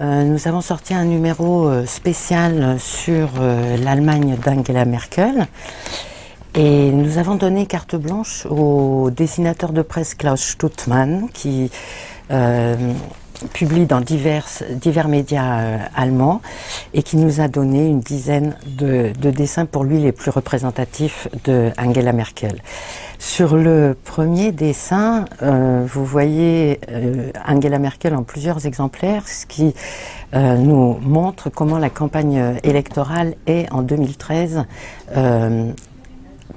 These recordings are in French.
nous avons sorti un numéro spécial sur l'Allemagne d'Angela Merkel et nous avons donné carte blanche au dessinateur de presse Klaus Stuttmann qui publie dans divers médias allemands et qui nous a donné une dizaine de dessins pour lui les plus représentatifs de Angela Merkel. Sur le premier dessin, vous voyez Angela Merkel en plusieurs exemplaires, ce qui nous montre comment la campagne électorale est en 2013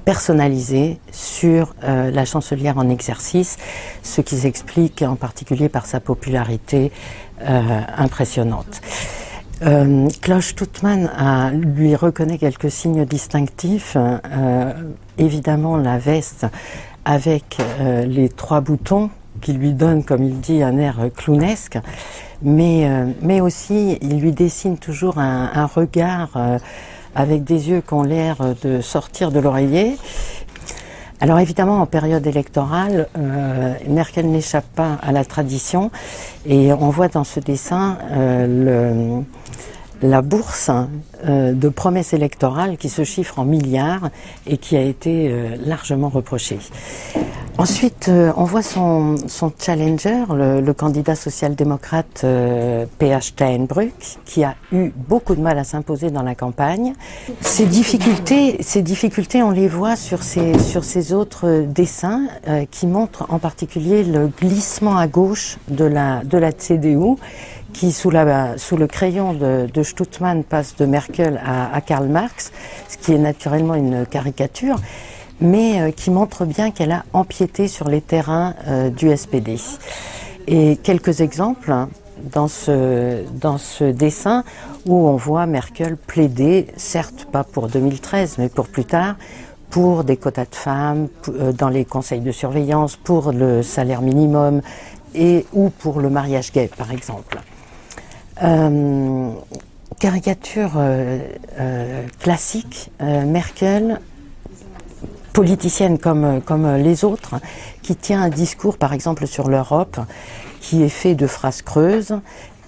personnalisée sur la chancelière en exercice, ce qui s'explique en particulier par sa popularité impressionnante. Klaus Stuttmann lui reconnaît quelques signes distinctifs, évidemment la veste avec les 3 boutons qui lui donnent, comme il dit, un air clownesque, mais aussi il lui dessine toujours un regard avec des yeux qui ont l'air de sortir de l'oreiller. Alors évidemment, en période électorale, Merkel n'échappe pas à la tradition et on voit dans ce dessin la bourse de promesses électorales qui se chiffre en milliards et qui a été largement reprochée. Ensuite, on voit son challenger, le candidat social-démocrate Peer Steinbrück, qui a eu beaucoup de mal à s'imposer dans la campagne. Ces difficultés, on les voit sur ces autres dessins qui montrent en particulier le glissement à gauche de la CDU, qui sous le crayon de Stuttmann passe de Merkel à Karl Marx, ce qui est naturellement une caricature, mais qui montre bien qu'elle a empiété sur les terrains du SPD. Et quelques exemples dans ce dessin où on voit Merkel plaider, certes pas pour 2013, mais pour plus tard, pour des quotas de femmes dans les conseils de surveillance, pour le salaire minimum ou pour le mariage gay, par exemple. Caricature classique, Merkel, politicienne comme les autres, qui tient un discours par exemple sur l'Europe, qui est fait de phrases creuses,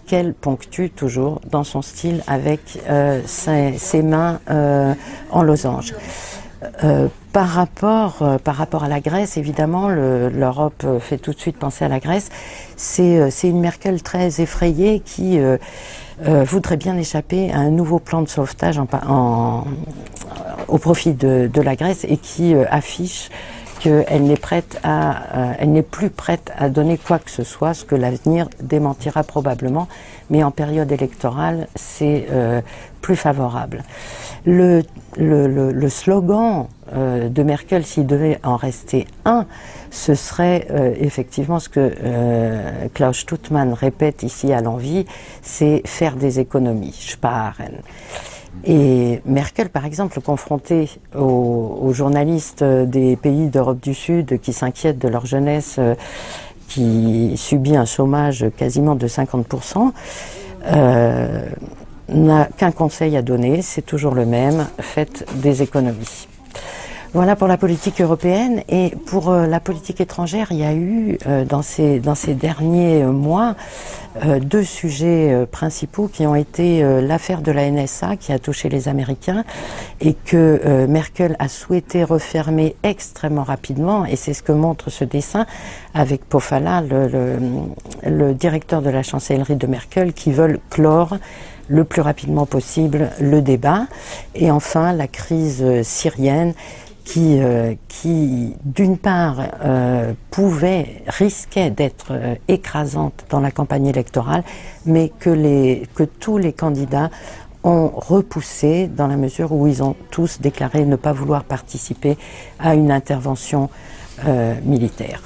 qu'elle ponctue toujours dans son style avec ses mains en losange. Par rapport à la Grèce, évidemment, l'Europe fait tout de suite penser à la Grèce. C'est une Merkel très effrayée qui voudrait bien échapper à un nouveau plan de sauvetage au profit de la Grèce et qui affiche qu'elle n'est plus prête à donner quoi que ce soit, ce que l'avenir démentira probablement, mais en période électorale, c'est plus favorable. Le slogan de Merkel, s'il devait en rester un, ce serait effectivement ce que Klaus Stuttmann répète ici à l'envi, c'est faire des économies, sparen. Et Merkel, par exemple, confrontée aux journalistes des pays d'Europe du Sud qui s'inquiètent de leur jeunesse qui subit un chômage quasiment de 50%, n'a qu'un conseil à donner, c'est toujours le même, faites des économies. Voilà pour la politique européenne. Et pour la politique étrangère, il y a eu dans ces derniers mois 2 sujets principaux qui ont été l'affaire de la NSA qui a touché les Américains et que Merkel a souhaité refermer extrêmement rapidement, et c'est ce que montre ce dessin avec Pofalla, le directeur de la chancellerie de Merkel, qui veulent clore le plus rapidement possible le débat. Et enfin la crise syrienne qui d'une part risquait d'être écrasante dans la campagne électorale, mais que tous les candidats ont repoussé dans la mesure où ils ont tous déclaré ne pas vouloir participer à une intervention militaire.